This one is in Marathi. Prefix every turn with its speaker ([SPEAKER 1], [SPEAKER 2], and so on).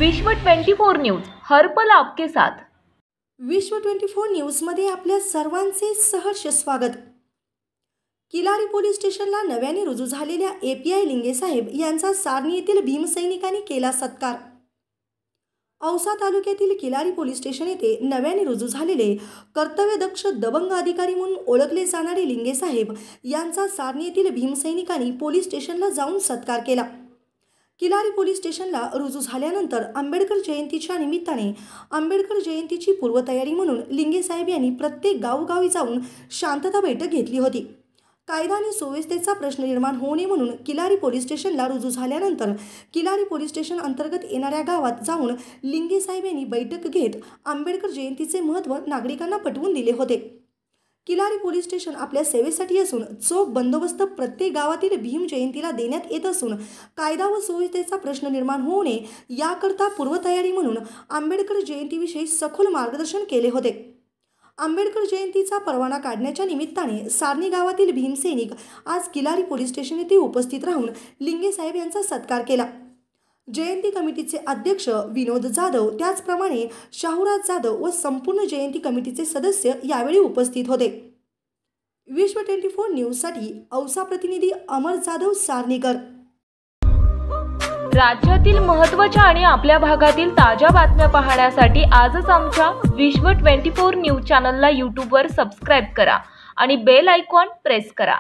[SPEAKER 1] विश्व 24 न्यूज हर पल आपके साथ।
[SPEAKER 2] विश्व 24 न्यूजमध्ये आपल्या सर्वांचे सहर्ष स्वागत। किलारी पोलीस स्टेशनला नव्याने रुजू झालेल्या एपीआय लिंगे साहेब यांचा सारणी येथील भीमसैनिकांनी केला सत्कार। औसा तालुक्यातील किलारी पोलीस स्टेशन येथे नव्याने रुजू झालेले कर्तव्यदक्ष दबंग अधिकारी म्हणून ओळखले जाणारे लिंगे साहेब यांचा सारणी येथील भीमसैनिकांनी पोलीस स्टेशनला जाऊन सत्कार केला। किलारी पोलीस स्टेशनला रुजू झाल्यानंतर आंबेडकर जयंतीच्या निमित्ताने आंबेडकर जयंतीची पूर्वतयारी म्हणून लिंगे साहेब यांनी प्रत्येक गावोगावी जाऊन शांतता बैठक घेतली होती। कायदा आणि सुव्यवस्थेचा प्रश्न निर्माण होऊ नये म्हणून किलारी पोलीस स्टेशनला रुजू झाल्यानंतर किलारी पोलीस स्टेशन अंतर्गत येणाऱ्या गावात जाऊन लिंगे साहेब यांनी बैठक घेत आंबेडकर जयंतीचे महत्त्व नागरिकांना पटवून दिले होते। किलारी पोलीस स्टेशन आपल्या सेवेसाठी असून चोख बंदोबस्त प्रत्येक गावातील भीम जयंतीला देण्यात येत असून कायदा व सुव्यवस्थेचा प्रश्न निर्माण होऊ नये याकरता पूर्वतयारी म्हणून आंबेडकर जयंतीविषयी सखोल मार्गदर्शन केले होते। आंबेडकर जयंतीचा परवाना काढण्याच्या निमित्ताने सारणी गावातील भीमसैनिक आज किलारी पोलीस स्टेशन येथे उपस्थित राहून लिंगे साहेब यांचा सत्कार केला। जयंती कमिटीचे अध्यक्ष विनोद जाधव, त्याचप्रमाणे शाहूराज जाधव व संपूर्ण जयंती कमिटीचे सदस्य यावेळी उपस्थित होते। विश्व 24 न्यूजसाठी औसा प्रतिनिधी अमर जाधव सारणीकर।
[SPEAKER 1] राज्यातील महत्त्वाच्या आणि आपल्या भागातील ताज्या बातम्या पाहण्यासाठी आजच आमच्या विश्व 24 न्यूज चॅनलला YouTube वर सबस्क्राइब करा आणि बेल आयकॉन प्रेस करा।